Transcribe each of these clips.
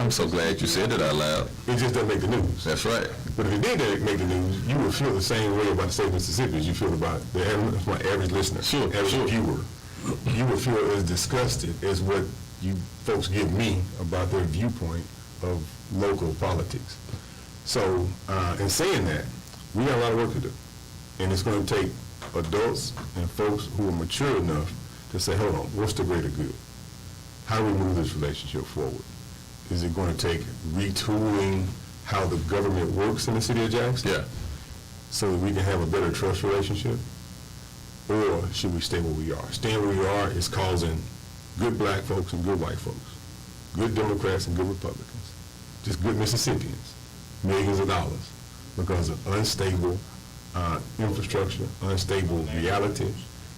I'm so glad you said it out loud. It just doesn't make the news. That's right. But if it did make the news, you would feel the same way about the state of Mississippi as you feel about my average listener, average viewer. You would feel as disgusted as what you folks give me about their viewpoint of local politics. So, in saying that, we got a lot of work to do. And it's going to take adults and folks who are mature enough to say, hold on, what's the greater good? How do we move this relationship forward? Is it going to take retooling how the government works in the city of Jackson? Yeah. So that we can have a better trust relationship? Or should we stay where we are? Staying where we are is causing good black folks and good white folks, good Democrats and good Republicans, just good Mississippians, millions of dollars because of unstable infrastructure, unstable reality,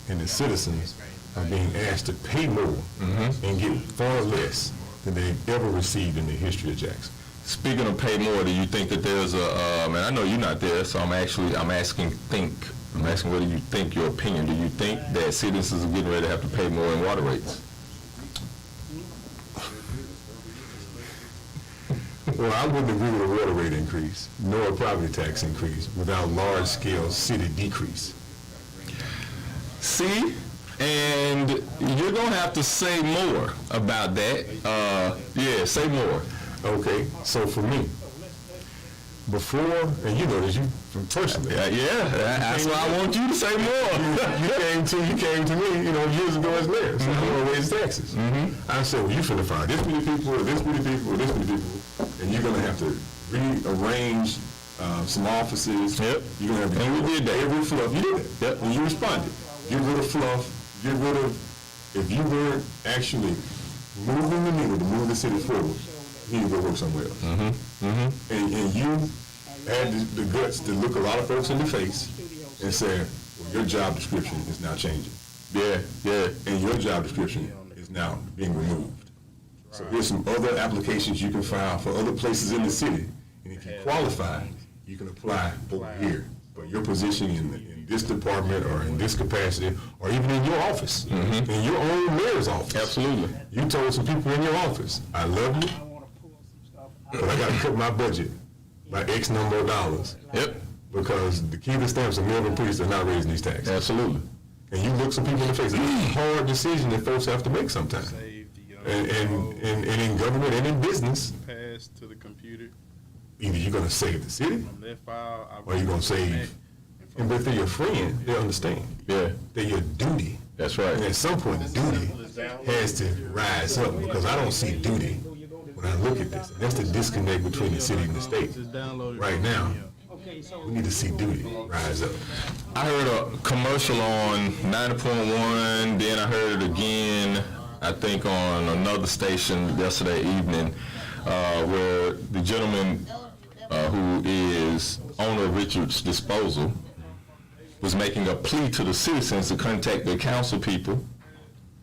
and the citizens are being asked to pay more and get far less than they've ever received in the history of Jackson. Speaking of pay more, do you think that there's a, and I know you're not there, so I'm asking whether you think, your opinion, do you think that citizens are getting ready to have to pay more in water rates? Well, I wouldn't agree with a water rate increase, nor a property tax increase, without large-scale city decrease. See? And you're going to have to say more about that. Yeah, say more. Okay, so for me, before, and you know this, you from personally. That's why I want you to say more. you came to me, years ago as mayor. So I'm going to raise taxes. I said, well, you finna fire this many people, or this many people, or this many people, and you're going to have to rearrange some offices. Yep. You're going to have to and we did that. Every fluff. You did that. Yep. And you responded. Get rid of fluff. Get rid of, if you weren't actually moving the needle to move the city forward, you need to go work somewhere else. And you had the guts to look a lot of folks in the face and say, well, your job description is now changing. Yeah. And your job description is now being removed. So here's some other applications you can file for other places in the city. And if you qualify, you can apply over here. But your position in this department or in this capacity, or even in your office, in your own mayor's office. Absolutely. You told some people in your office, I love you, but I got to cut my budget by X number of dollars. Yep. Because the key to stamps and Melvin police are not raising these taxes. Absolutely. And you look some people in the face. It's a hard decision that folks have to make sometimes. And in government and in business. Pass to the computer. Either you're going to save the city, or you're going to save. And but if they're your friend, they'll understand. Yeah. They're your duty. That's right. And at some point, duty has to rise up because I don't see duty when I look at this. And that's the disconnect between the city and the state. Right now, we need to see duty rise up. I heard a commercial on 90.1, then I heard it again, I think on another station yesterday evening, where the gentleman who is owner of Richard's Disposal was making a plea to the citizens to contact their council people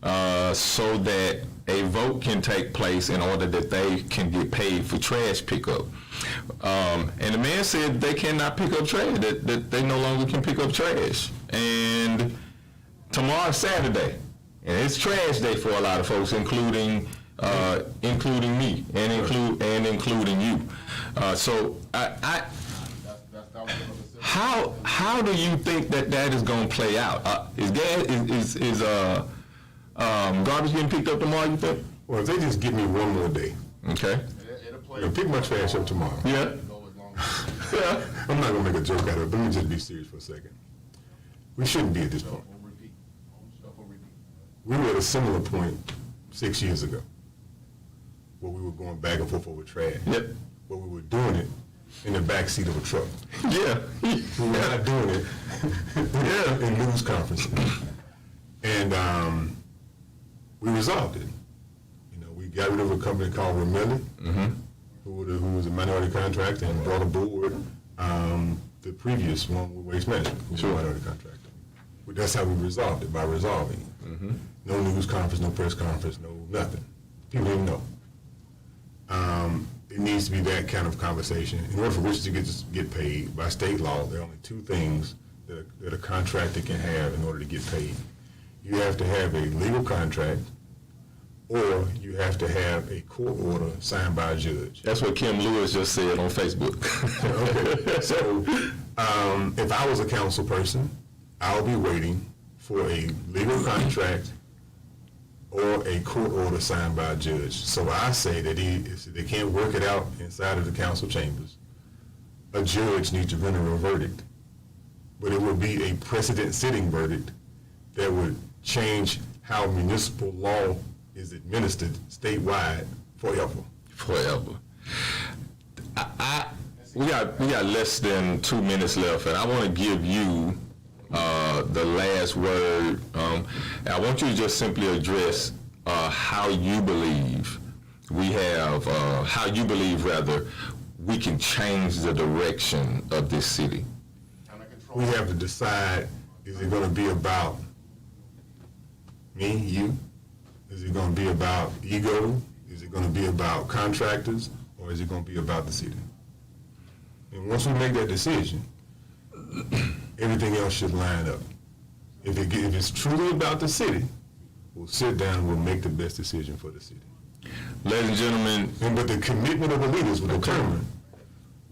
so that a vote can take place in order that they can get paid for trash pickup. And the man said they cannot pick up trash, that they no longer can pick up trash. And tomorrow's Saturday, and it's trash day for a lot of folks, including me, and including you. So how do you think that is going to play out? Is garbage getting picked up tomorrow, you think? Well, if they just give me one more day. Okay. They'll pick my trash up tomorrow. Yeah. I'm not going to make a joke out of it, but let me just be serious for a second. We shouldn't be at this point. We were at a similar point 6 years ago where we were going back and forth over trash. Yep. But we were doing it in the back seat of a truck. Yeah. We were not doing it in news conferences. And we resolved it. We got rid of a company called Ramelli, who was a minority contractor, and brought aboard the previous one with Waste Management, who was a minority contractor. But that's how we resolved it, by resolving it. No news conference, no press conference, no nothing. People didn't know. It needs to be that kind of conversation. In order for Richard to get paid, by state law, there are only two things that a contractor can have in order to get paid. You have to have a legal contract, or you have to have a court order signed by a judge. That's what Kim Lewis just said on Facebook. Okay, so if I was a council person, I'll be waiting for a legal contract or a court order signed by a judge. So I say that if they can't work it out inside of the council chambers, a judge needs to render a verdict. But it would be a precedent-setting verdict that would change how municipal law is administered statewide forever. Forever. We got less than 2 minutes left, and I want to give you the last word. I want you to just simply address how you believe we can change the direction of this city. We have to decide, is it going to be about me, you? Is it going to be about ego? Is it going to be about contractors? Or is it going to be about the city? And once we make that decision, everything else should line up. If it's truly about the city, we'll sit down and we'll make the best decision for the city. Ladies and gentlemen. But the commitment of the leaders will determine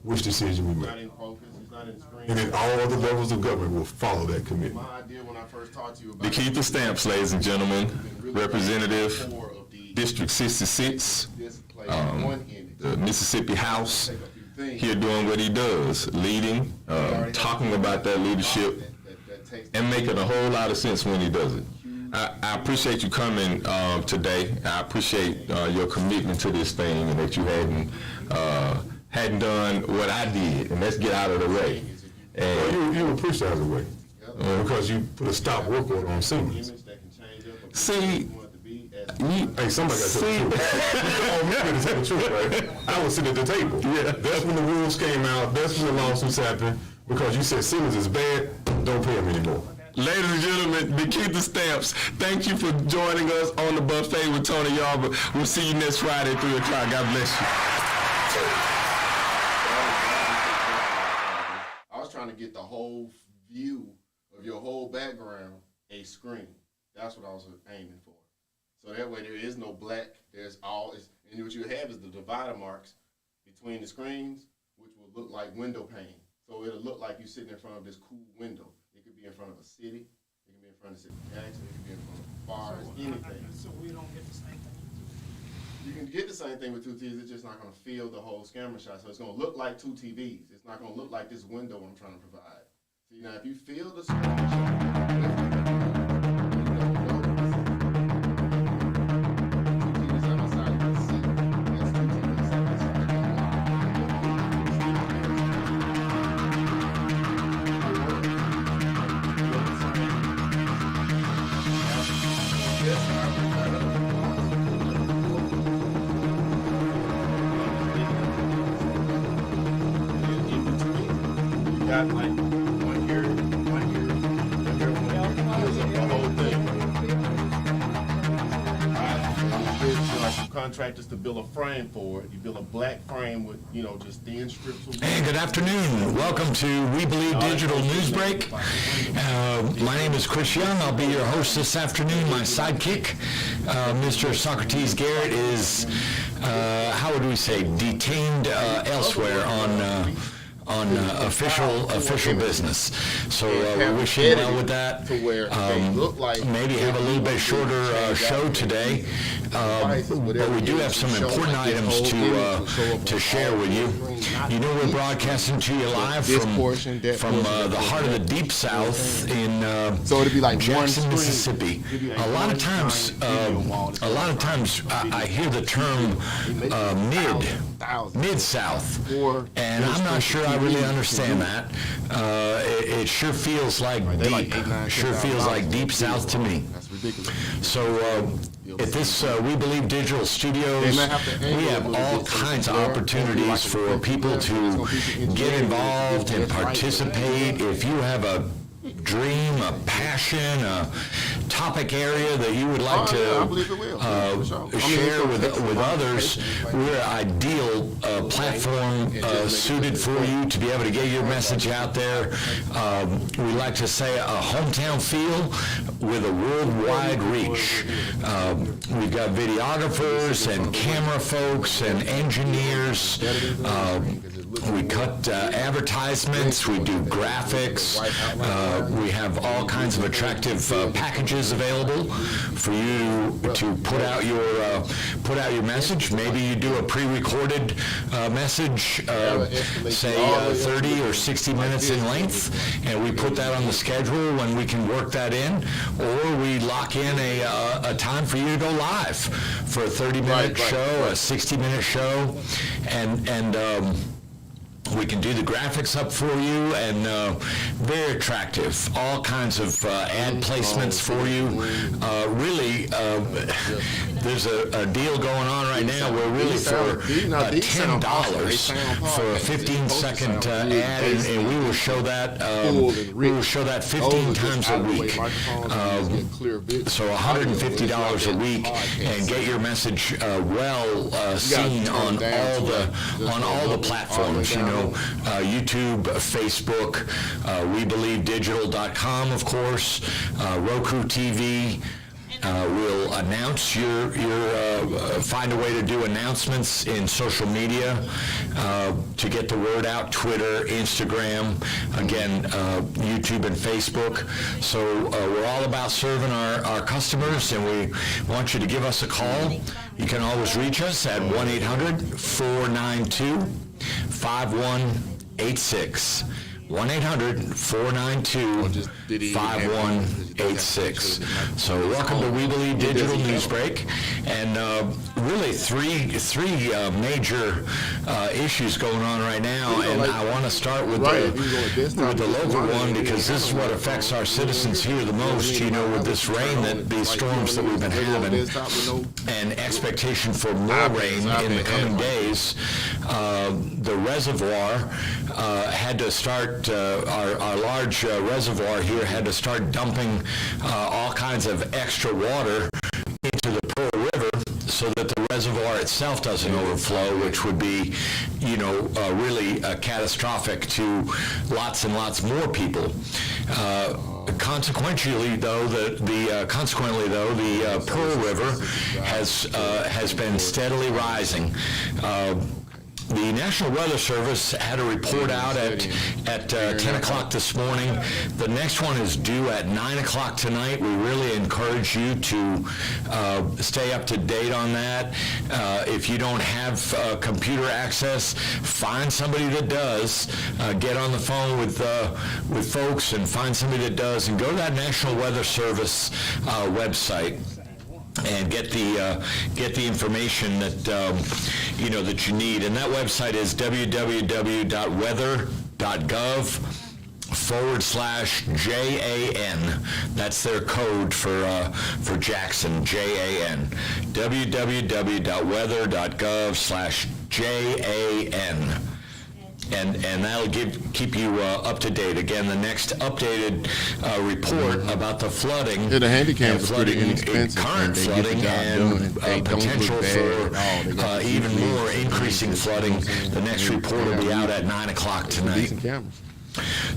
which decision we make. Not in focus, it's not in screen. And then all other levels of government will follow that commitment. My idea when I first talked to you about To keep the stamps, ladies and gentlemen, Representative four of the District 66, this place one ended. the Mississippi House, here doing what he does, leading, talking about that leadership, and making a whole lot of sense when he does it. I appreciate you coming today. I appreciate your commitment to this thing, and that you hadn't done what I did. And let's get out of the way. And you were pushed out of the way because you put a stop work order on Siemens. See. Hey, somebody got to tell the truth. All men is the truth, right? I was sitting at the table. Yeah. That's when the rules came out. That's when the lawsuits happened because you said Siemens is bad. Don't pay them anymore. Ladies and gentlemen, to keep the stamps, thank you for joining us on the buffet with Tony Yarber. We'll see you next Friday at 3 o'clock. God bless you. I was trying to get the whole view of your whole background a screen. That's what I was aiming for. So that way there is no black, and what you have is the divider marks between the screens, which will look like window pane. So it'll look like you're sitting in front of this cool window. It could be in front of a city, it could be in front of City Jackson, it could be in front of bars, anything. So we don't get the same thing. You can get the same thing with two TVs, it's just not gonna feel the whole camera shot. So it's gonna look like two TVs. It's not gonna look like this window I'm trying to provide. See, now if you feel the screen shot, got like one here, one here, the whole thing. Like some contractors to build a frame for it. You build a black frame with, just thin strips of wood. Hey, good afternoon. Welcome to We Believe Digital Newsbreak. My name is Chris Young. I'll be your host this afternoon. My sidekick, Mr. Socrates Garrett, is, how would we say, detained elsewhere on official business. So we wish him well with that. Maybe have a little bit shorter show today, but we do have some important items to share with you. You know, we're broadcasting to you live from the heart of the Deep South in Jackson, Mississippi. A lot of times I hear the term Mid-South, and I'm not sure I really understand that. It sure feels like deep. Sure feels like Deep South to me. That's ridiculous. So at this We Believe Digital Studios, we have all kinds of opportunities for people to get involved and participate. If you have a dream, a passion, a topic area that you would like to share with others, we're an ideal platform suited for you to be able to get your message out there. We like to say a hometown feel with a worldwide reach. We've got videographers and camera folks and engineers. We cut advertisements, we do graphics, we have all kinds of attractive packages available for you to put out your message. Maybe you do a pre-recorded message, say 30 or 60 minutes in length, and we put that on the schedule when we can work that in, or we lock in a time for you to go live for a 30-minute show, a 60-minute show, and we can do the graphics up for you, and very attractive. All kinds of ad placements for you. Really, there's a deal going on right now where really for $10 for a 15-second ad, and we will show that 15 times a week. So $150 a week, and get your message seen on all the platforms. YouTube, Facebook, WeBelieveDigital.com, of course, Roku TV. We'll announce find a way to do announcements in social media to get the word out, Twitter, Instagram, again, YouTube and Facebook. So we're all about serving our customers, and we want you to give us a call. You can always reach us at 1-800-492-5186. 1-800-492-5186. So welcome to We Believe Digital Newsbreak, and really three major issues going on right now, and I want to start with the local one, because this is what affects our citizens here the most. With this rain, these storms that we've been having, and expectation for more rain in the coming days, the reservoir had to start. Our large reservoir here had to start dumping all kinds of extra water into the Pearl River so that the reservoir itself doesn't overflow, which would be, really catastrophic to lots and lots more people. Consequently, though, the Pearl River has been steadily rising. The National Weather Service had a report out at 10 o'clock this morning. The next one is due at 9 o'clock tonight. We really encourage you to stay up to date on that. If you don't have computer access, find somebody that does. Get on the phone with folks and find somebody that does, and go to that National Weather Service website and get the information that that you need. And that website is www.weather.gov/JAN. That's their code for Jackson, JAN. www.weather.gov/JAN. And that'll keep you up to date. Again, the next updated report about the flooding, the handicap is pretty inexpensive. Current flooding and potential for even more increasing flooding. The next report will be out at 9 o'clock tonight.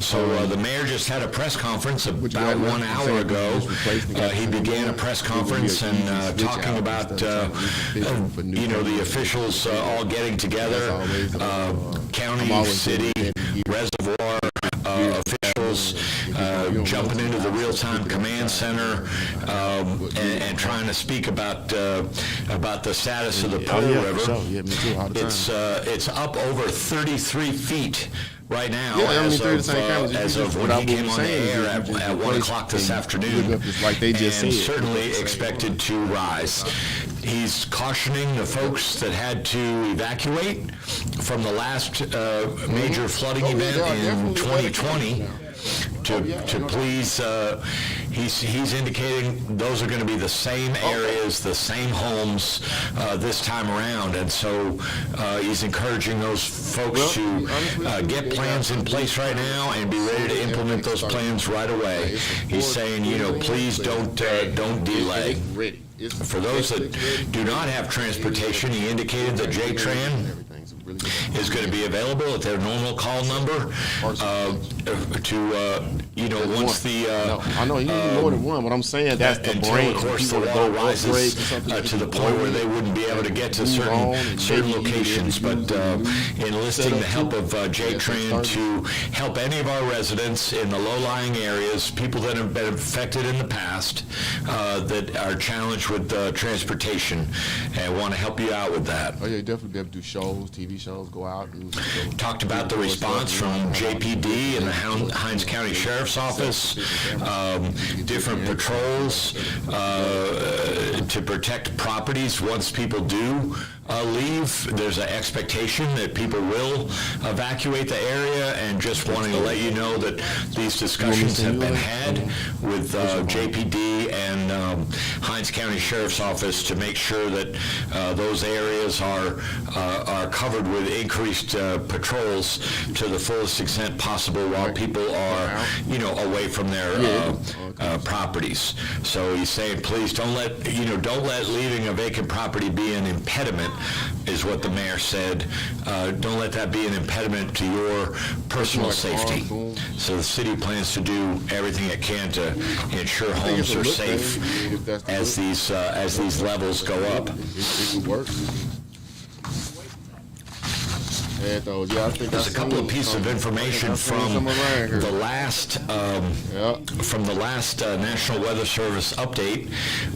So the mayor just had a press conference about 1 hour ago. He began a press conference and talking about the officials all getting together, county, city, reservoir officials jumping into the real-time command center and trying to speak about the status of the Pearl River. It's up over 33 feet. Right now, as of when he came on the air at 1 o'clock this afternoon, and certainly expected to rise. He's cautioning the folks that had to evacuate from the last major flooding event in 2020 to please, he's indicating those are going to be the same areas, the same homes this time around, and so he's encouraging those folks to get plans in place right now and be ready to implement those plans right away. He's saying, please don't delay. For those that do not have transportation, he indicated that JTran is going to be available at their normal call number once the... I know you need more than one, but I'm saying that's the brain. Of course, the law rises to the point where they wouldn't be able to get to certain locations, but enlisting the help of JTran to help any of our residents in the low-lying areas, people that have been affected in the past, that are challenged with transportation, and want to help you out with that. Oh yeah, definitely be able to do shows, TV shows, go out. Talked about the response from JPD and the Hinds County Sheriff's Office, different patrols to protect properties once people do leave. There's an expectation that people will evacuate the area, and just wanting to let you know that these discussions have been had with JPD and Hinds County Sheriff's Office to make sure that those areas are covered with increased patrols to the fullest extent possible while people are, away from their properties. So he's saying, please don't let leaving a vacant property be an impediment, is what the mayor said. Don't let that be an impediment to your personal safety. So the city plans to do everything it can to ensure homes are safe as these levels go up. It works. There's a couple of pieces of information from the last National Weather Service update.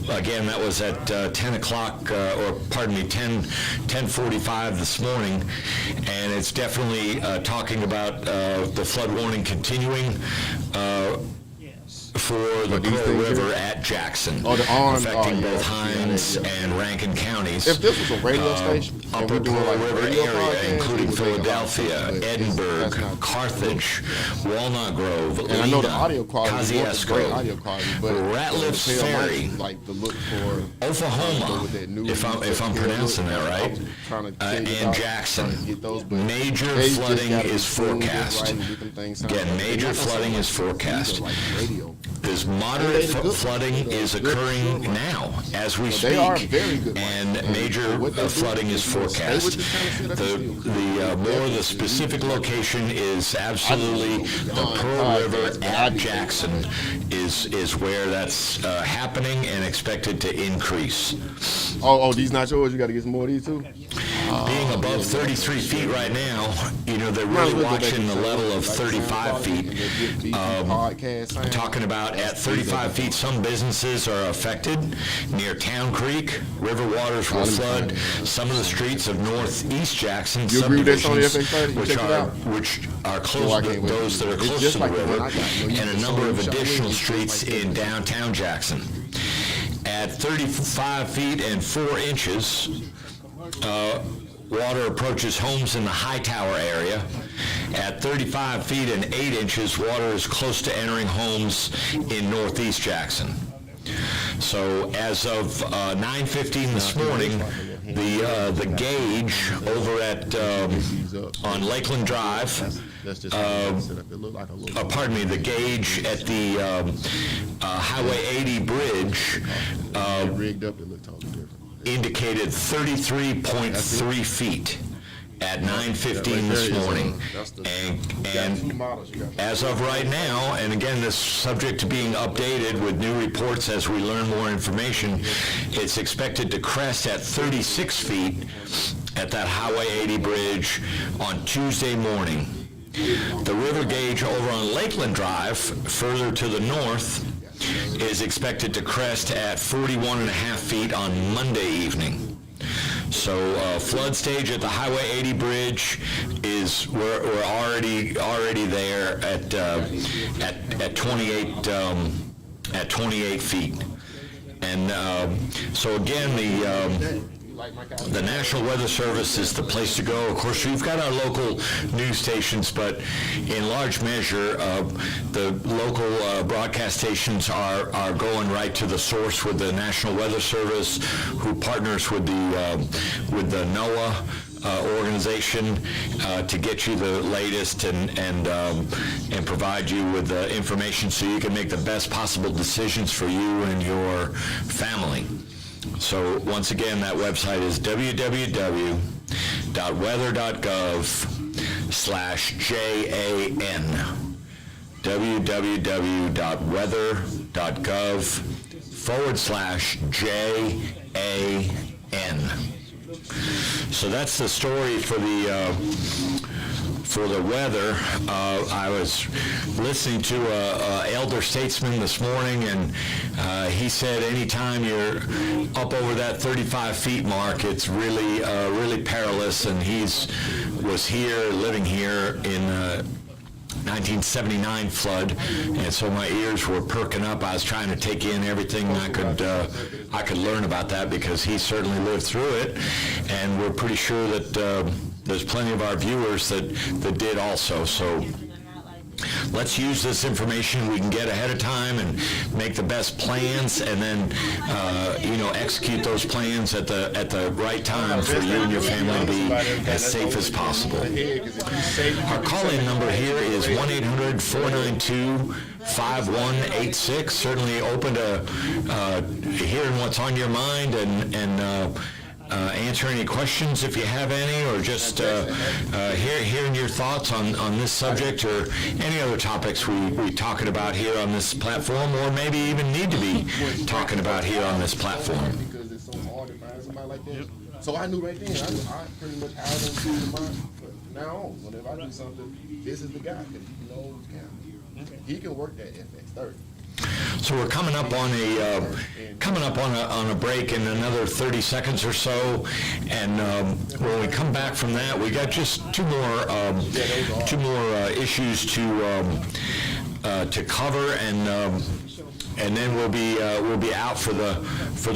Again, that was at 10 o'clock, 10:45 this morning, and it's definitely talking about the flood warning continuing for the Pearl River at Jackson, affecting both Hinds and Rankin counties. If this was a radio station, Upper Pearl River area, including Philadelphia, Edinburgh, Carthage, Walnut Grove, and I know the audio quality Kosciuszko, is great audio quality, but Ratliff's Ferry, like the look for Oklahoma, if I'm pronouncing that right, and Jackson. Major flooding is forecast. Again, major flooding is forecast. This moderate flooding is occurring now as we speak, and major flooding is forecast. The specific location is absolutely the Pearl River at Jackson is where that's happening and expected to increase. Oh, these not yours? You got to get some more of these too? Being above 33 feet right now, they're really watching the level of 35 feet. Talking about at 35 feet, some businesses are affected near Town Creek. River waters will flood some of the streets of northeast Jackson subdivisions, which are close to those that are close to the river, and a number of additional streets in downtown Jackson. At 35 feet and 4 inches, water approaches homes in the Hightower area. At 35 feet and 8 inches, water is close to entering homes in northeast Jackson. So as of 9:15 this morning, the gauge over at on Lakeland Drive, the gauge at the Highway 80 bridge indicated 33.3 feet at 9:15 this morning. And as of right now, and again, this is subject to being updated with new reports as we learn more information, it's expected to crest at 36 feet at that Highway 80 bridge on Tuesday morning. The river gauge over on Lakeland Drive, further to the north, is expected to crest at 41.5 feet on Monday evening. So flood stage at the Highway 80 bridge is we're already there at 28 feet, and so again the National Weather Service is the place to go. Of course, we've got our local news stations, but in large measure, the local broadcast stations are going right to the source with the National Weather Service, who partners with the NOAA organization to get you the latest and provide you with the information so you can make the best possible decisions for you and your family. So once again, that website is www.weather.gov/JAN. www.weather.gov/JAN. So that's the story for the weather. I was listening to an elder statesman this morning, and he said anytime you're up over that 35 feet mark, it's really perilous. And was living here in 1979 flood, and so my ears were perking up. I was trying to take in everything I could learn about that, because he certainly lived through it, and we're pretty sure that there's plenty of our viewers that did also. So let's use this information we can get ahead of time and make the best plans, and then execute those plans at the right time for you and your family to be as safe as possible. Our call-in number here is 1-800-492-5186. Certainly open to hearing what's on your mind and answer any questions if you have any, or just hearing your thoughts on this subject or any other topics we talking about here on this platform, or maybe even need to be talking about here on this platform. Because it's so hard to find somebody like that. So I knew right then, I pretty much hired him to my, now on. Whenever I do something, this is the guy, because he knows camera. He can work that FX30. So we're coming up on a break in another 30 seconds or so, and when we come back from that, we got just two more issues to cover, and then we'll be out for the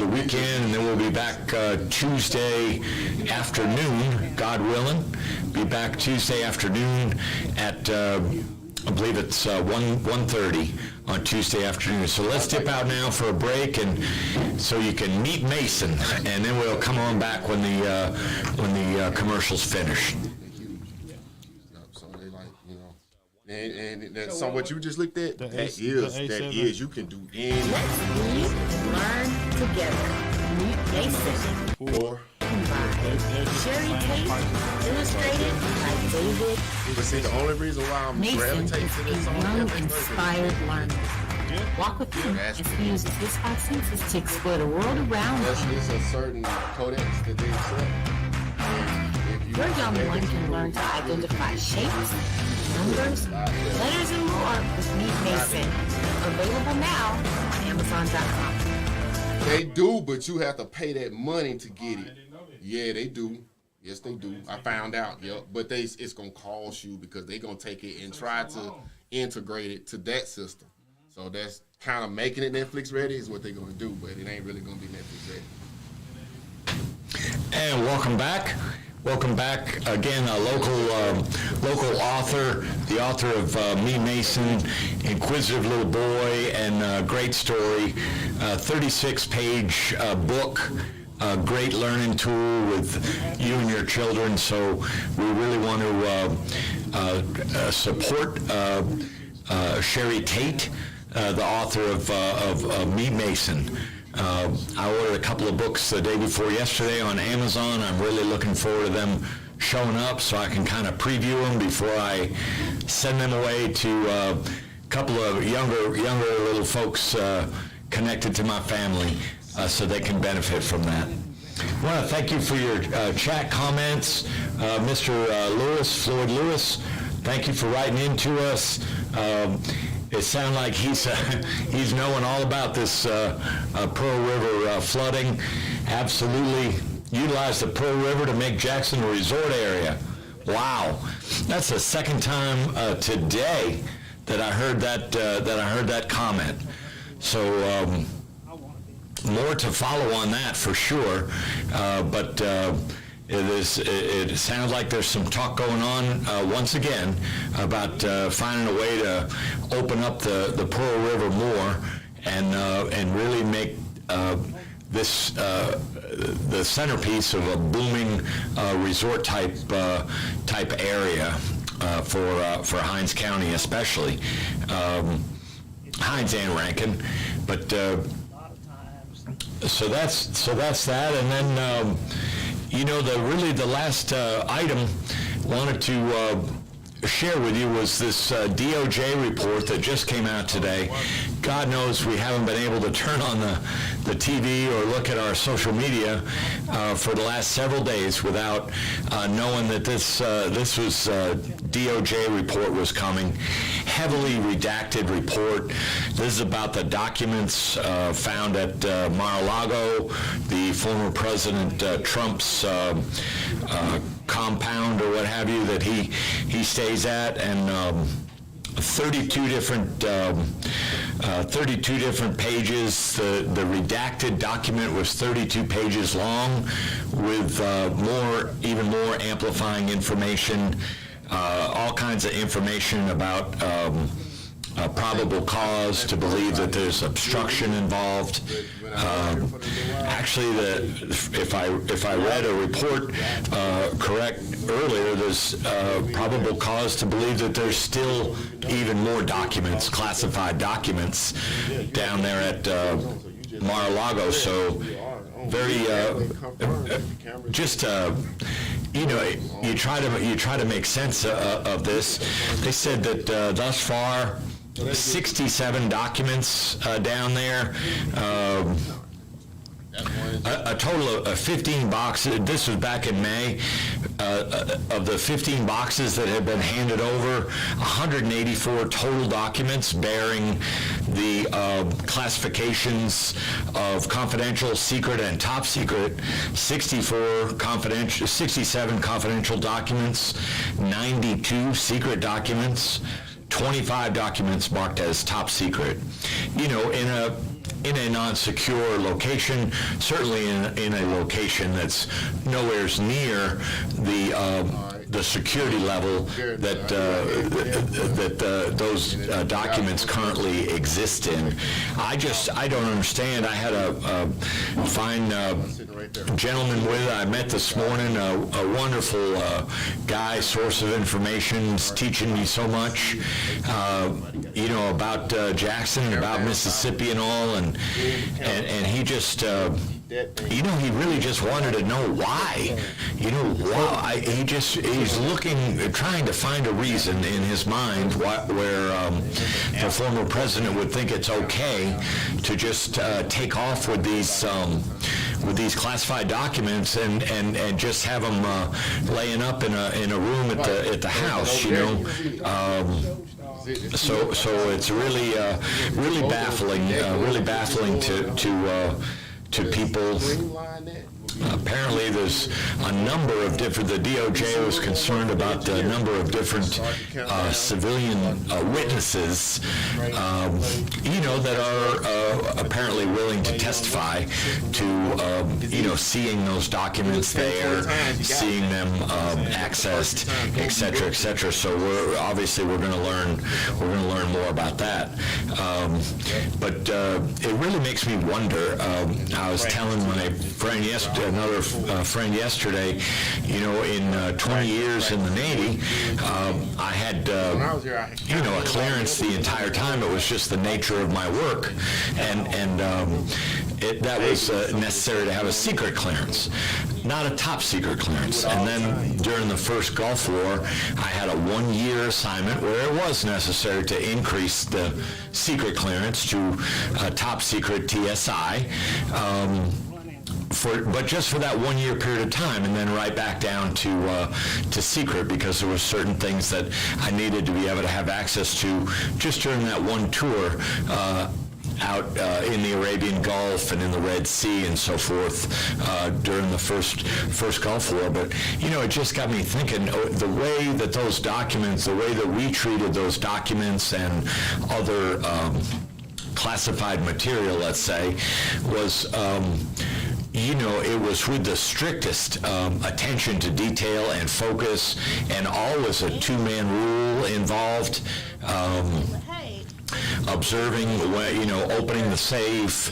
weekend, and then we'll be back Tuesday afternoon, God willing. Be back Tuesday afternoon at I believe it's 1:30 on Tuesday afternoon. So let's dip out now for a break, and so you can meet Mason, and then we'll come on back when the commercial's finished. So they and so what you just looked at, that is you can do anything. Let's read and learn together. Meet Mason. Sherry Tate, illustrated by David. But see, the only reason why I'm gravitating to this song Young, inspired learner. Walk with him as he uses his five senses to explore the world around him. There's a certain codex that they accept. Your young one can learn to identify shapes, numbers, letters, and more with Meet Mason. Available now on Amazon.com. They do, but you have to pay that money to get it. Yeah, they do. Yes, they do. I found out. Yep. But it's gonna cost you, because they're gonna take it and try to integrate it to that system. So that's kind of making it Netflix ready is what they're gonna do, but it ain't really gonna be Netflix ready. And welcome back. Welcome back again, a local author, the author of Me Mason, Inquisitive Little Boy, and great story, 36-page book. A great learning tool with you and your children, so we really want to support Sherry Tate, the author of Me Mason. I ordered a couple of books the day before yesterday on Amazon. I'm really looking forward to them showing up so I can kind of preview them before I send them away to a couple of younger little folks connected to my family. So they can benefit from that. I want to thank you for your chat comments. Mr. Floyd Lewis, thank you for writing into us. It sounds like he's knowing all about this Pearl River flooding. Absolutely utilize the Pearl River to make Jackson a resort area. Wow, that's the second time today that I heard that comment. So more to follow on that for sure, but it sounds like there's some talk going on once again about finding a way to open up the Pearl River more and really make this the centerpiece of a booming resort type area for Hinds County especially, Hinds and Rankin, but so that's that, and then the last item wanted to share with you was this DOJ report that just came out today. God knows we haven't been able to turn on the TV or look at our social media for the last several days without knowing that this was DOJ report was coming. Heavily redacted report. This is about the documents found at Mar-a-Lago, the former President Trump's compound or what have you that he stays at, and 32 different pages. The redacted document was 32 pages long, with even more amplifying information, all kinds of information about probable cause to believe that there's obstruction involved. Actually, if I read a report correct earlier, there's probable cause to believe that there's still even more documents, classified documents, down there at Mar-a-Lago. So very you try to make sense of this. They said that thus far 67 documents down there. A total of 15 boxes. This was back in May. Of the 15 boxes that had been handed over, 184 total documents bearing the classifications of confidential, secret, and top secret. 67 confidential documents, 92 secret documents, 25 documents marked as top secret. In a non-secure location, certainly in a location that's nowhere near the security level that those documents currently exist in. I don't understand. I had a fine gentleman I met this morning, a wonderful guy, source of information, is teaching me so much, about Jackson, about Mississippi and all, and he just, he really just wanted to know why. He's trying to find a reason in his mind where the former president would think it's okay to just take off with these classified documents and just have them laying up in a room at the house, So it's really baffling to people. Apparently there's a number of different, the DOJ was concerned about the number of different civilian witnesses, that are apparently willing to testify to, seeing those documents there, seeing them accessed, et cetera, So we're going to learn more about that. But it really makes me wonder. I was telling my friend another friend yesterday, in 20 years in the Navy, I had, a clearance the entire time. It was just the nature of my work, and that was necessary to have a secret clearance, not a top secret clearance. And then during the first Gulf War, I had a 1-year assignment where it was necessary to increase the secret clearance to top secret TSI. But just for that 1-year period of time, and then right back down to secret, because there were certain things that I needed to be able to have access to just during that one tour out in the Arabian Gulf and in the Red Sea and so forth during the first Gulf War. But it just got me thinking, the way that those documents, the way that we treated those documents and other classified material, let's say, was, it was with the strictest attention to detail and focus, and always a two-man rule involved. Observing, opening the safe,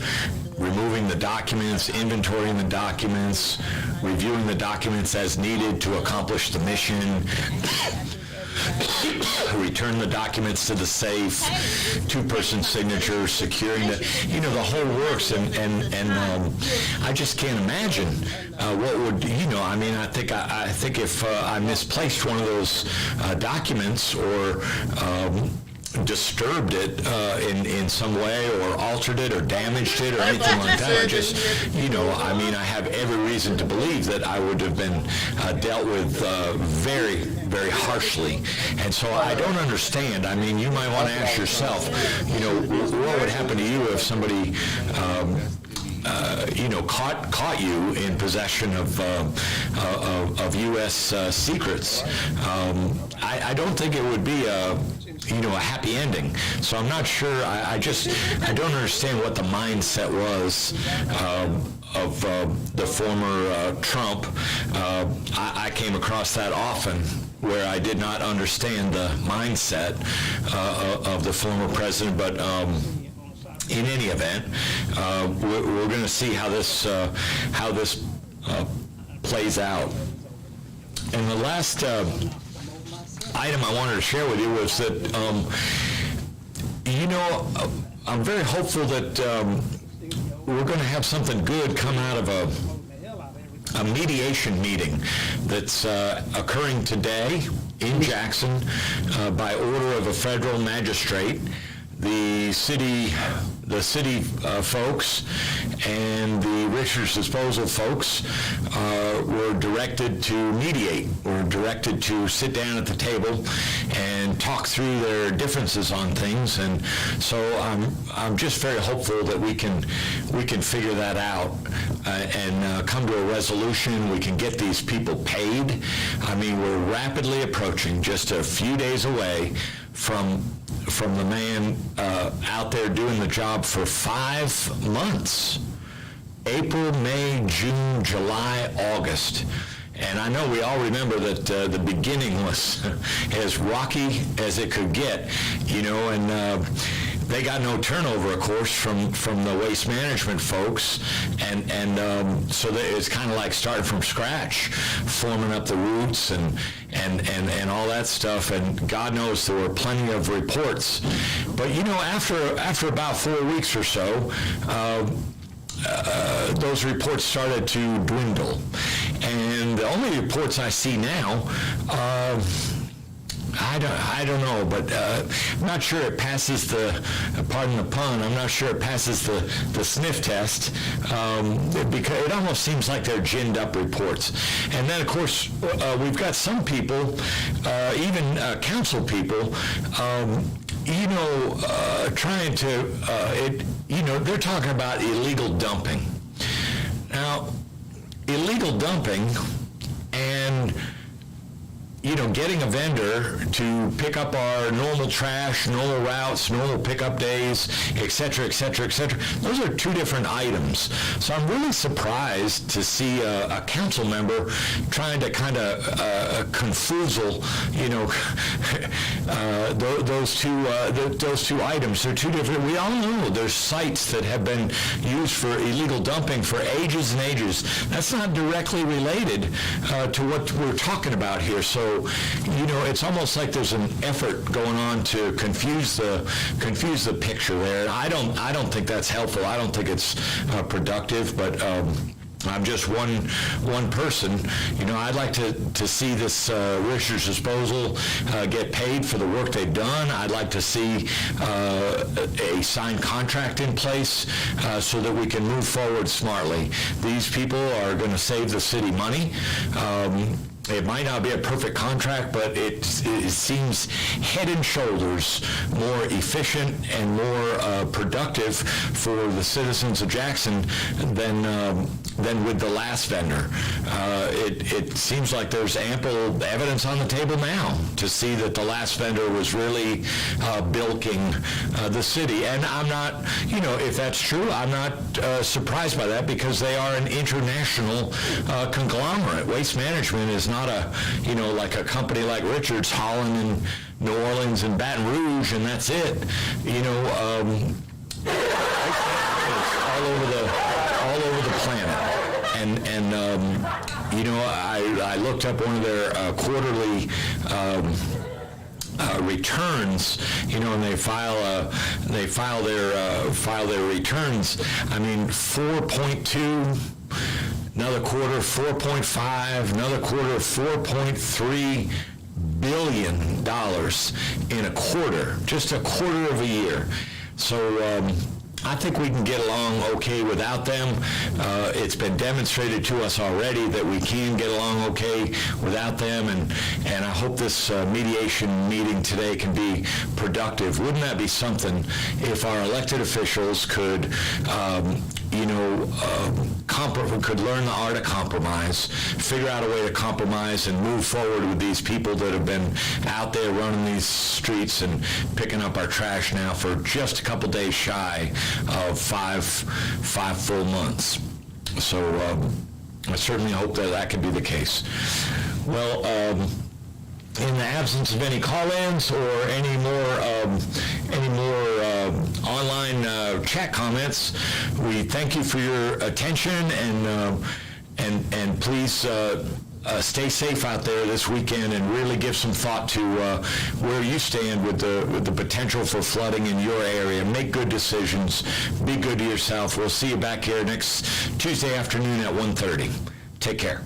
removing the documents, inventorying the documents, reviewing the documents as needed to accomplish the mission, return the documents to the safe, two-person signature, securing the whole works, and I just can't imagine what would, I think if I misplaced one of those documents or disturbed it in some way, or altered it, or damaged it, or anything like that, I have every reason to believe that I would have been dealt with very, very harshly. And so I don't understand. You might want to ask yourself, what would happen to you if somebody caught you in possession of U.S. secrets? I don't think it would be a happy ending. So I'm not sure. I don't understand what the mindset was of the former Trump. I came across that often, where I did not understand the mindset of the former president, but in any event, we're going to see how this plays out. And the last item I wanted to share with you was that, I'm very hopeful that we're going to have something good come out of a mediation meeting that's occurring today in Jackson by order of a federal magistrate. The city folks and the Richards Disposal folks were directed to mediate, were directed to sit down at the table and talk through their differences on things. And so I'm just very hopeful that we can figure that out and come to a resolution. We can get these people paid. We're rapidly approaching, just a few days away from the man out there doing the job for 5 months. April, May, June, July, August. And I know we all remember that the beginning was as rocky as it could get, and they got no turnover, of course, from the waste management folks, and so it's kind of like starting from scratch, forming up the roots and all that stuff. And God knows there were plenty of reports, but after about 4 weeks or so, those reports started to dwindle, and the only reports I see now, I don't know, but I'm not sure it passes pardon the pun, I'm not sure it passes the sniff test, because it almost seems like they're ginned up reports. And then, of course, we've got some people, even council people, trying to, they're talking about illegal dumping. Now, illegal dumping and getting a vendor to pick up our normal trash, normal routes, normal pickup days, et cetera, et cetera, et cetera. Those are two different items. So I'm really surprised to see a council member trying to kind of confoozle, those two items. They're two different. We all know there's sites that have been used for illegal dumping for ages and ages. That's not directly related to what we're talking about here. So, it's almost like there's an effort going on to confuse the picture there. I don't think that's helpful. I don't think it's productive, but I'm just one person. I'd like to see this Richards Disposal get paid for the work they've done. I'd like to see a signed contract in place so that we can move forward smartly. These people are going to save the city money. It might not be a perfect contract, but it seems head and shoulders more efficient and more productive for the citizens of Jackson than with the last vendor. It seems like there's ample evidence on the table now to see that the last vendor was really bilking the city. And I'm not, if that's true, I'm not surprised by that, because they are an international conglomerate. Waste Management is not like a company like Richards hauling in New Orleans and Baton Rouge and that's it. All over the planet. And I looked up one of their quarterly returns, and they file their returns. I mean, 4.2. Another quarter, 4.5, another quarter, $4.3 billion in a quarter, just a quarter of a year. So I think we can get along okay without them. It's been demonstrated to us already that we can get along okay without them, and I hope this mediation meeting today can be productive. Wouldn't that be something if our elected officials could could learn the art of compromise, figure out a way to compromise and move forward with these people that have been out there running these streets and picking up our trash now for just a couple days shy of five full months. So I certainly hope that can be the case. Well, in the absence of any call-ins or any more online chat comments, we thank you for your attention, and please stay safe out there this weekend and really give some thought to where you stand with the potential for flooding in your area. Make good decisions. Be good to yourself. We'll see you back here next Tuesday afternoon at 1:30. Take care.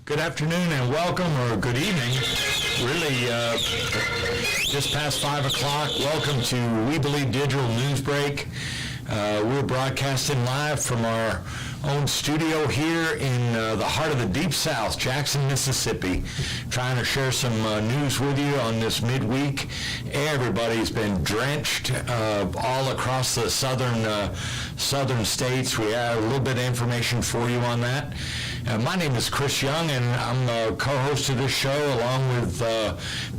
Good afternoon and welcome, or good evening, really, just past 5 o'clock. Welcome to We Believe Digital News Break. We're broadcasting live from our own studio here in the heart of the Deep South, Jackson, Mississippi, trying to share some news with you on this midweek. Everybody's been drenched all across the southern states. We have a little bit of information for you on that. My name is Chris Young, and I'm the co-host of this show along with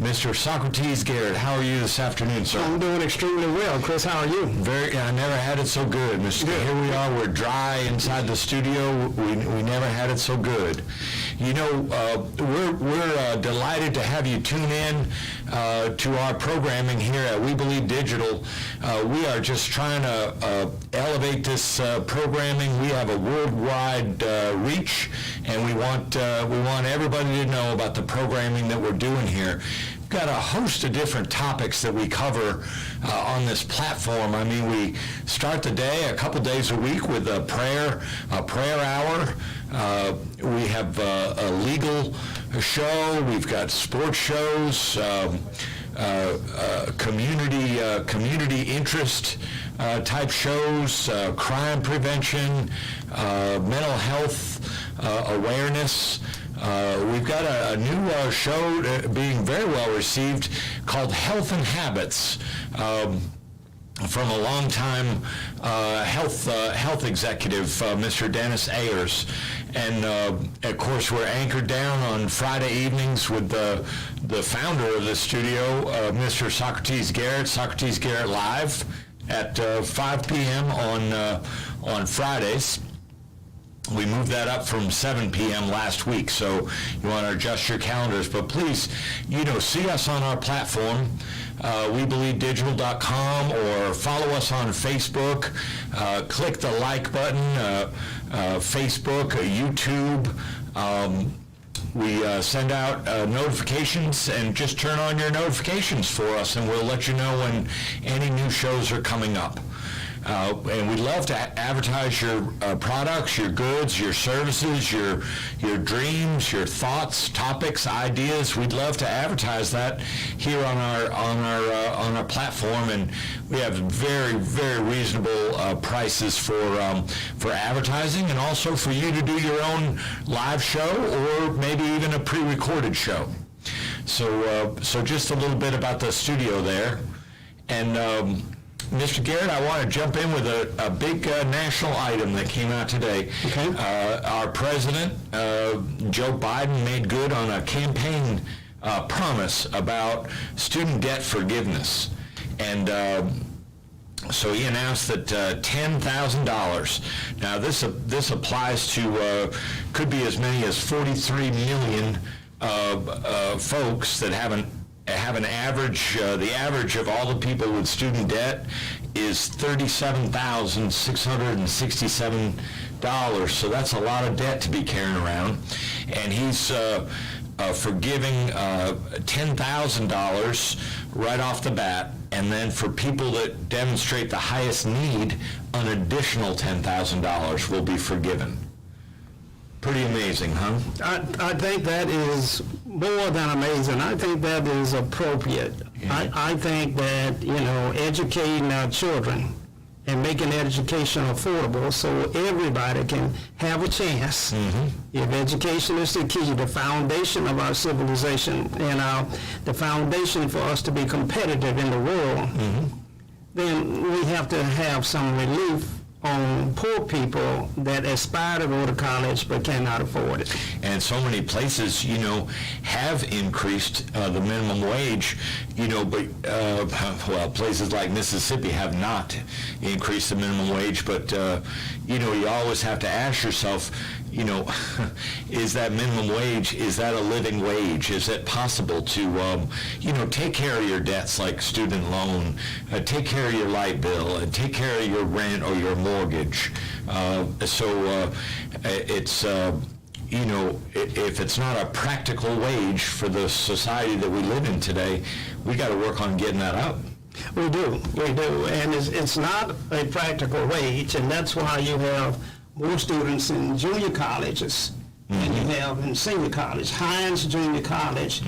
Mr. Socrates Garrett. How are you this afternoon, sir? I'm doing extremely well. Chris, how are you? I never had it so good, Mr. Good. Here we are. We're dry inside the studio. We never had it so good. We're delighted to have you tune in to our programming here at We Believe Digital. We are just trying to elevate this programming. We have a worldwide reach, and we want everybody to know about the programming that we're doing here. got a host of different topics that we cover on this platform. I mean, we start the day a couple days a week with a prayer hour. We have a legal show. We've got sports shows, community interest type shows, crime prevention, mental health awareness. We've got a new show being very well received called Health and Habits, from a long-time health executive, Mr. Dennis Ayers. And of course, we're anchored down on Friday evenings with the founder of the studio, Mr. Socrates Garrett Live at 5 p.m. on Fridays. We moved that up from 7 p.m. last week, so you want to adjust your calendars. But please, see us on our platform, WeBelieveDigital.com, or follow us on Facebook. Click the like button, Facebook, YouTube. We send out notifications, and just turn on your notifications for us, and we'll let you know when any new shows are coming up. And we'd love to advertise your products, your goods, your services, your dreams, your thoughts, topics, ideas. We'd love to advertise that here on our platform, and we have very, very reasonable prices for advertising, and also for you to do your own live show or maybe even a pre-recorded show. So just a little bit about the studio there, and. Mr. Garrett, I want to jump in with a big national item that came out today. Okay. Our president, Joe Biden, made good on a campaign promise about student debt forgiveness. And so he announced that $10,000. Now, this applies to, could be as many as 43 million folks that have an average, the average of all the people with student debt is $37,667. So that's a lot of debt to be carrying around. And he's forgiving $10,000 right off the bat. And then for people that demonstrate the highest need, an additional $10,000 will be forgiven. Pretty amazing, huh? I think that is more than amazing. I think that is appropriate. Yeah. I think that, educating our children and making education affordable so everybody can have a chance. Mm-hmm. If education is the key, the foundation of our civilization and the foundation for us to be competitive in the world, Mm-hmm. then we have to have some relief on poor people that aspire to go to college but cannot afford it. And so many places, have increased the minimum wage, but, places like Mississippi have not increased the minimum wage, but, you always have to ask yourself, is that minimum wage, is that a living wage? Is it possible to, take care of your debts like student loan, take care of your light bill, and take care of your rent or your mortgage? It's, if it's not a practical wage for the society that we live in today, we got to work on getting that up. We do, and it's not a practical wage, and that's why you have more students in junior colleges than you have in senior college. Hines Junior College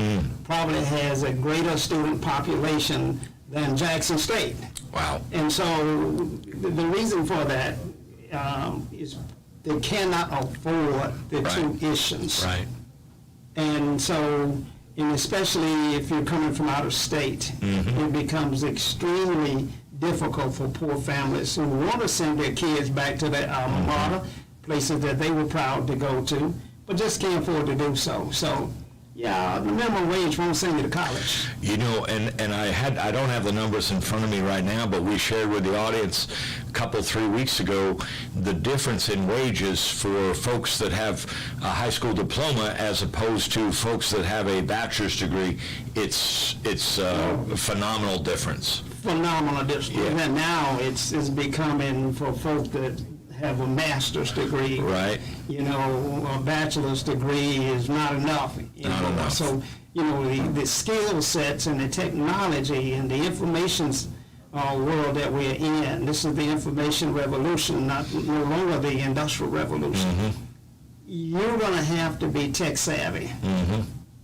probably has a greater student population than Jackson State. Wow. And so the reason for that is they cannot afford the tuitions. Right. And so, and especially if you're coming from out of state, it becomes extremely difficult for poor families who want to send their kids back to their alma mater, places that they were proud to go to, but just can't afford to do so. So, yeah, the minimum wage won't send you to college. And I don't have the numbers in front of me right now, but we shared with the audience a 3 weeks ago the difference in wages for folks that have a high school diploma as opposed to folks that have a bachelor's degree. It's a phenomenal difference. Phenomenal difference. Yeah. And now it's becoming for folks that have a master's degree. Right. A bachelor's degree is not enough anymore. Not enough. So the skill sets and the technology and the information world that we're in. This is the information revolution, no longer the industrial revolution. You're going to have to be tech savvy.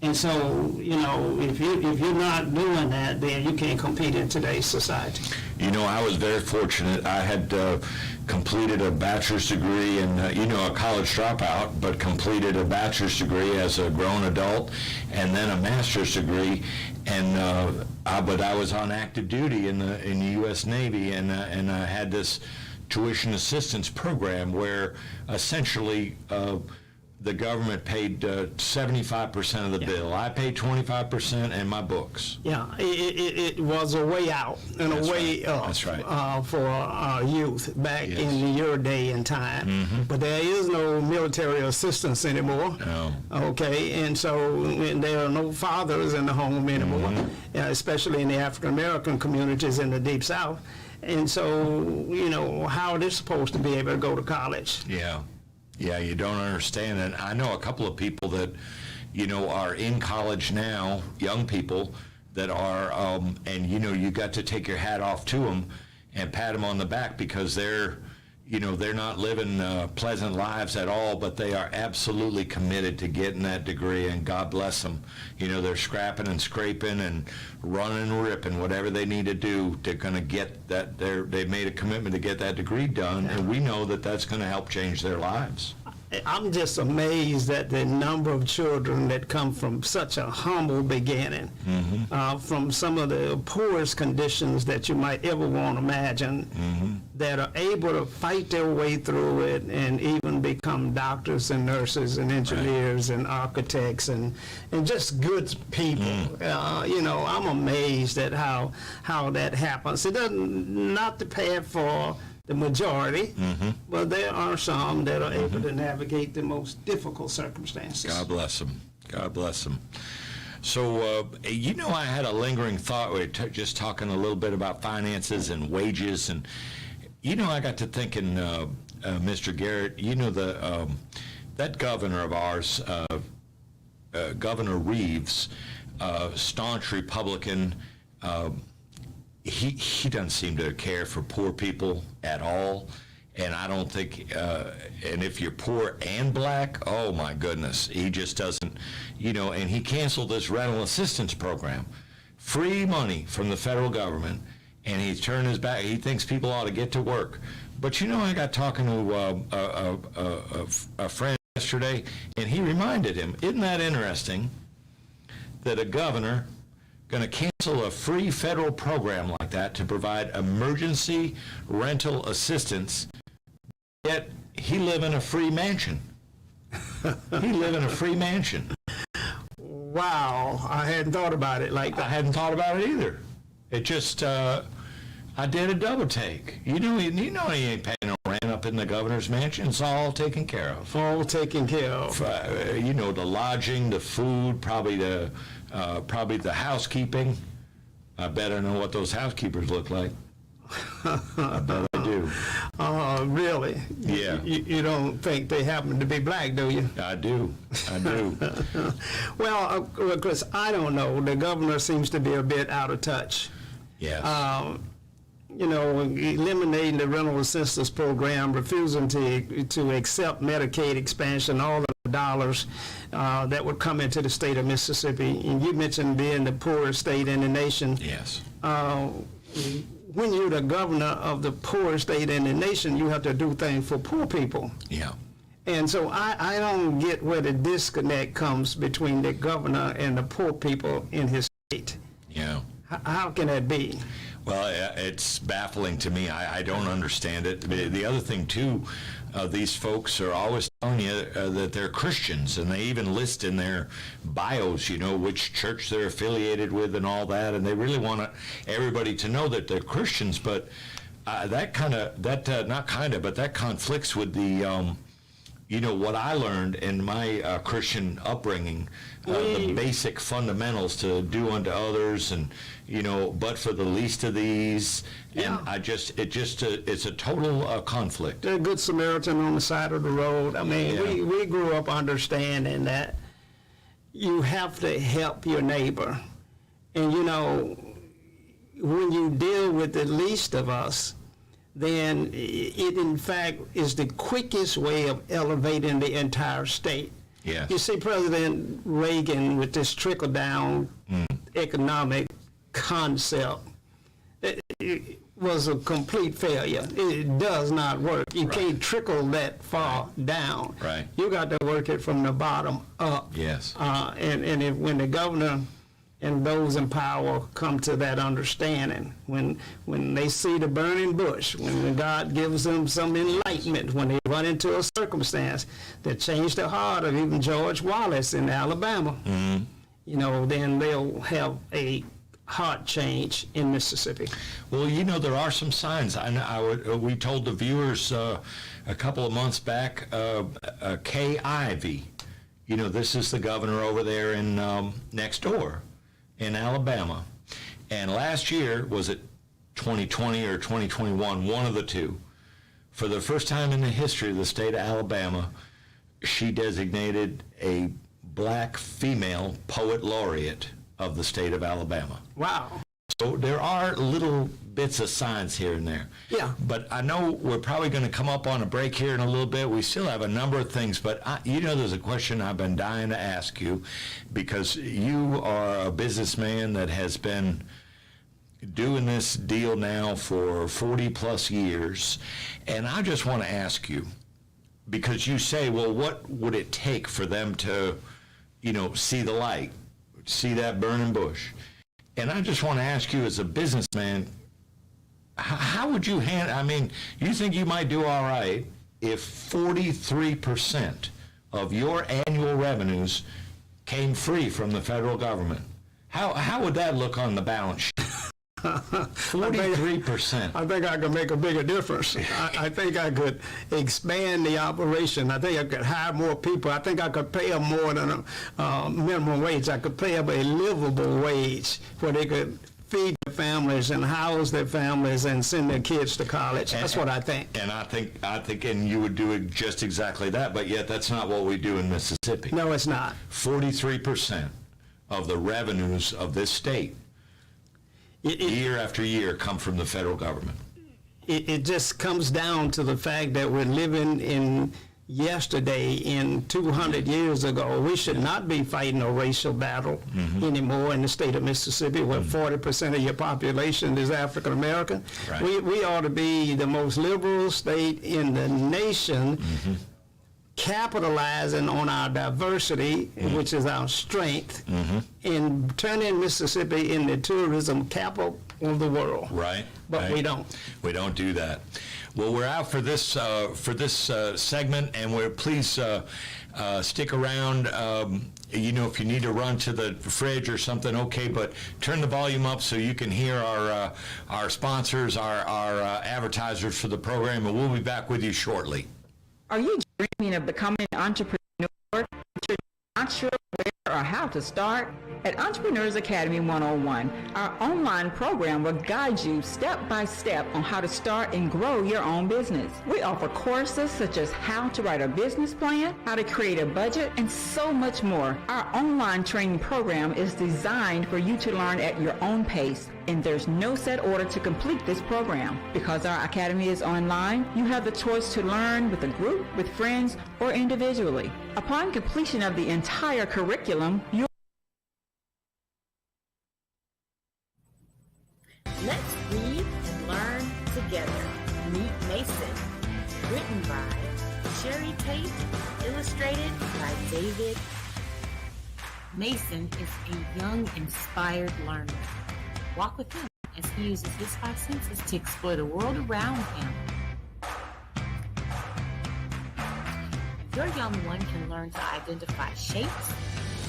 And so, if you're not doing that, then you can't compete in today's society. I was very fortunate. I had completed a bachelor's degree and, a college dropout, but completed a bachelor's degree as a grown adult and then a master's degree. And but I was on active duty in the U.S. Navy, and I had this tuition assistance program where essentially the government paid 75% of the bill. I paid 25% and my books. Yeah, it was a way out and a way up. That's right. For youth back in your day and time. But there is no military assistance anymore. No. Okay, and so there are no fathers in the home anymore, especially in the African American communities in the Deep South. And so, how are they supposed to be able to go to college? Yeah, you don't understand. And I know a couple of people that, are in college now, young people that are, and you got to take your hat off to them and pat them on the back because they're not living pleasant lives at all, but they are absolutely committed to getting that degree, and God bless them. They're scrapping and scraping and running and ripping, whatever they need to do. They're going to get that. They've made a commitment to get that degree done, and we know that that's going to help change their lives. I'm just amazed at the number of children that come from such a humble beginning, from some of the poorest conditions that you might ever want to imagine, that are able to fight their way through it and even become doctors and nurses and engineers and architects and just good people. I'm amazed at how that happens. It doesn't, not the path for the majority, but there are some that are able to navigate the most difficult circumstances. God bless them. God bless them. So, I had a lingering thought. We were just talking a little bit about finances and wages, and I got to thinking, Mr. Garrett, that governor of ours, Governor Reeves, staunch Republican. He doesn't seem to care for poor people at all, and I don't think, and if you're poor and black, oh my goodness, he just doesn't, and he canceled this rental assistance program, free money from the federal government, and he's turned his back. He thinks people ought to get to work. But I got talking to a friend yesterday, and he reminded him, isn't that interesting that a governor going to cancel a free federal program like that to provide emergency rental assistance, yet he live in a free mansion. He live in a free mansion. Wow, I hadn't thought about it like that. I hadn't thought about it either. It just, I did a double take. He ain't paying no rent up in the governor's mansion. It's all taken care of. All taken care of. The lodging, the food, probably the housekeeping. I better know what those housekeepers look like. I bet I do. Really? Yeah. You don't think they happen to be black, do you? I do. Well, Chris, I don't know. The governor seems to be a bit out of touch. Yes. Eliminating the rental assistance program, refusing to accept Medicaid expansion, all the dollars that would come into the state of Mississippi. And you mentioned being the poorest state in the nation. Yes. When you're the governor of the poorest state in the nation, you have to do things for poor people. Yeah. And so I don't get where the disconnect comes between the governor and the poor people in his state. Yeah. How can that be? Well, it's baffling to me. I don't understand it. The other thing, too, these folks are always telling you that they're Christians, and they even list in their bios, which church they're affiliated with and all that, and they really want everybody to know that they're Christians, but that conflicts with the, what I learned in my Christian upbringing, the basic fundamentals to do unto others, and but for the least of these, and it's a total conflict. The Good Samaritan on the side of the road. I mean, we grew up understanding that you have to help your neighbor. And you know, when you deal with the least of us, then it in fact is the quickest way of elevating the entire state. Yes. You see, President Reagan, with this trickle-down economic concept, it was a complete failure. It does not work. You can't trickle that far down. Right. You got to work it from the bottom up. Yes. When the governor and those in power come to that understanding, when they see the burning bush, when God gives them some enlightenment, when they run into a circumstance that changed the heart of even George Wallace in Alabama, you know, then they'll have a heart change in Mississippi. Well, you know, there are some signs. We told the viewers a couple of months back, Kay Ivey, you know, this is the governor over there in next door in Alabama. And last year, was it 2020 or 2021, one of the two, for the first time in the history of the state of Alabama, she designated a black female poet laureate of the state of Alabama. Wow. So there are little bits of signs here and there. Yeah. But I know we're probably going to come up on a break here in a little bit. We still have a number of things, but you know, there's a question I've been dying to ask you, because you are a businessman that has been doing this deal now for 40 plus years, and I just want to ask you, because you say, well, what would it take for them to, you know, see the light, see that burning bush? And I just want to ask you, as a businessman, how would you I mean, you think you might do all right if 43% of your annual revenues came free from the federal government? How would that look on the balance sheet? 43%. I think I could make a bigger difference. I think I could expand the operation. I think I could hire more people. I think I could pay them more than a minimum wage. I could pay them a livable wage where they could feed their families and house their families and send their kids to college. That's what I think. And I think, and you would do it just exactly that, but yet that's not what we do in Mississippi. No, it's not. 43% of the revenues of this state year after year come from the federal government. It just comes down to the fact that we're living in yesterday, in 200 years ago. We should not be fighting a racial battle anymore in the state of Mississippi, where 40% of your population is African American. Right. We ought to be the most liberal state in the nation, capitalizing on our diversity, which is our strength, and turning Mississippi into tourism capital of the world. Right. But right. we don't. We don't do that. Well, we're out for this segment, and please stick around. You know, if you need to run to the fridge or something, okay, but turn the volume up so you can hear our sponsors, our advertisers for the program, and we'll be back with you shortly. Are you dreaming of becoming an entrepreneur, but you're not sure where or how to start? At Entrepreneurs Academy 101, our online program will guide you step by step on how to start and grow your own business. We offer courses such as how to write a business plan, how to create a budget, and so much more. Our online training program is designed for you to learn at your own pace, and there's no set order to complete this program. Because our academy is online, you have the choice to learn with a group, with friends, or individually. Upon completion of the entire curriculum, you'll Let's read and learn together. Meet Mason. Written by Sherry Tate. Illustrated by David. Mason is a young, inspired learner. Walk with him as he uses his five senses to explore the world around him. Your young one can learn to identify shapes,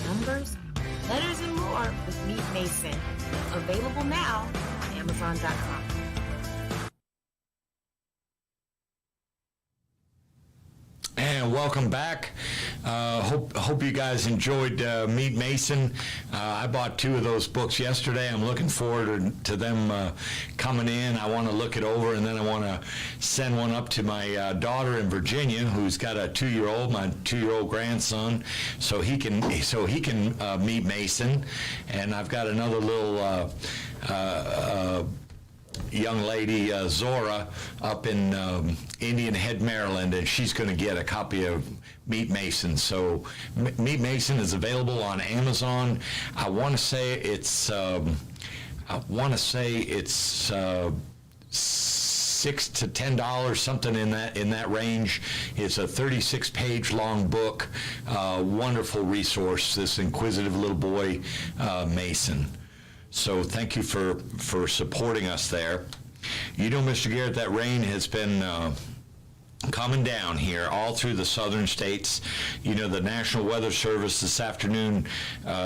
numbers, letters, and more with Meet Mason. Available now on Amazon.com. And welcome back. Hope you guys enjoyed Meet Mason. I bought 2 of those books yesterday. I'm looking forward to them coming in. I want to look it over, and then I want to send one up to my daughter in Virginia, who's got a 2-year-old, my 2-year-old grandson, so he can meet Mason. And I've got another little young lady, Zora, up in Indian Head, Maryland, and she's going to get a copy of Meet Mason. So Meet Mason is available on Amazon. I want to say it's $6 to $10, something in that range. It's a 36-page long book. Wonderful resource. This inquisitive little boy, Mason. So thank you for supporting us there. You know, Mr. Garrett, that rain has been coming down here all through the southern states. You know, the National Weather Service this afternoon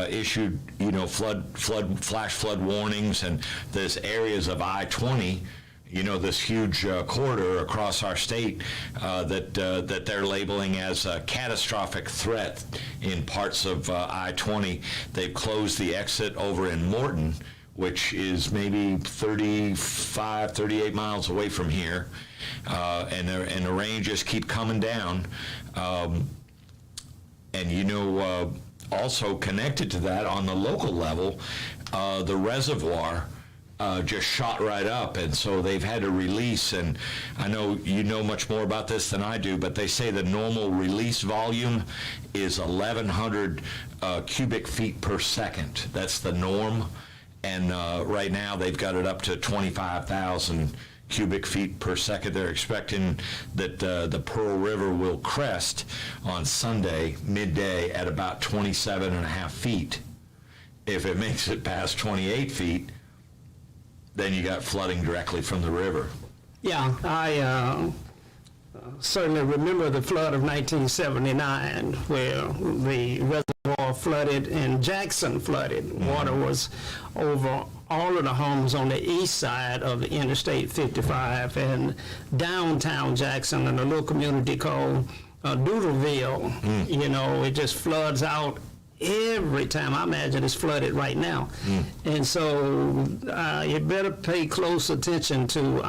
issued, you know, flash flood warnings, and there's areas of I-20, you know, this huge corridor across our state that they're labeling as a catastrophic threat in parts of I-20. They've closed the exit over in Morton, which is maybe 35, 38 miles away from here, and the rain just keep coming down. And you know, also connected to that on the local level, the reservoir just shot right up, and so they've had to release, and I know you know much more about this than I do, but they say the normal release volume is 1,100 cubic feet per second. That's the norm, and right now they've got it up to 25,000 cubic feet per second. They're expecting that the Pearl River will crest on Sunday midday at about 27.5 feet. If it makes it past 28 feet, then you got flooding directly from the river. Yeah, I certainly remember the flood of 1979, where the reservoir flooded and Jackson flooded. Mm-hmm. Water was over all of the homes on the east side of Interstate 55 and downtown Jackson in a little community called Doodleville. Mm. You know, it just floods out every time. I imagine it's flooded right now. Mm. And so you better pay close attention to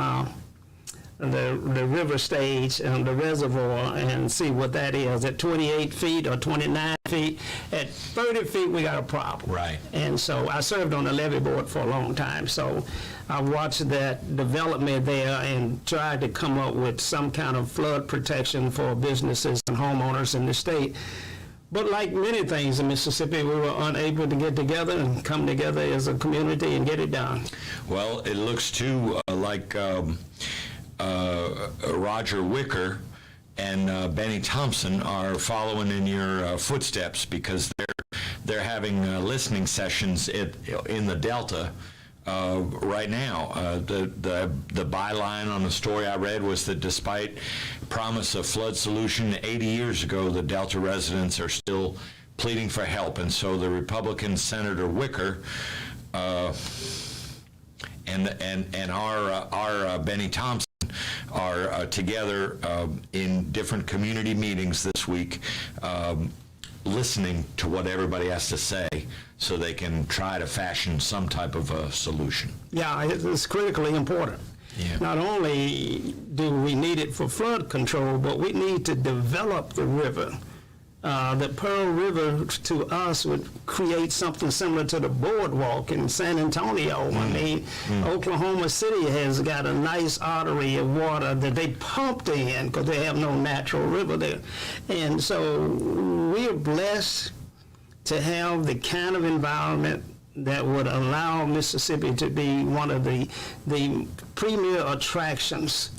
the river stage and the reservoir and see what that is. At 28 feet or 29 feet, at 30 feet we got a problem. Right. And so I served on the levee board for a long time, so I watched that development there and tried to come up with some kind of flood protection for businesses and homeowners in the state. But like many things in Mississippi, we were unable to get together and come together as a community and get it done. Well, it looks too like Roger Wicker and Benny Thompson are following in your footsteps, because they're having listening sessions in the Delta right now. The byline on the story I read was that despite promise of flood solution 80 years ago, the Delta residents are still pleading for help. And so the Republican Senator Wicker and our Benny Thompson are together in different community meetings this week, listening to what everybody has to say so they can try to fashion some type of a solution. Yeah, it's critically important. Yeah. Not only do we need it for flood control, but we need to develop the river. The Pearl River to us would create something similar to the boardwalk in San Antonio. I mean, Oklahoma City has got a nice artery of water that they pumped in because they have no natural river there. And so we are blessed to have the kind of environment that would allow Mississippi to be one of the premier attractions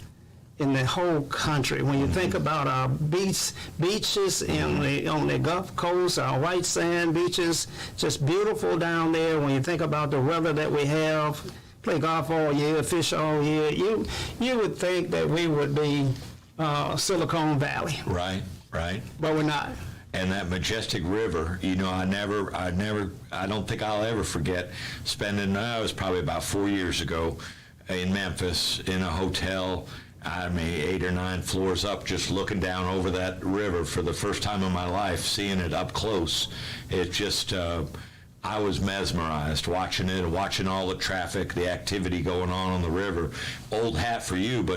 in the whole country. When you think about our beaches on the Gulf Coast, our white sand beaches, just beautiful down there. When you think about the weather that we have, play golf all year, fish all year, you would think that we would be Silicon Valley. Right. But we're not. And that majestic river, you know, I don't think I'll ever forget spending, it was probably about 4 years ago in Memphis in a hotel. I mean, 8 or 9 floors up, just looking down over that river for the first time in my life, seeing it up close. It just, I was mesmerized watching it, watching all the traffic, the activity going on the river. Old hat for you, but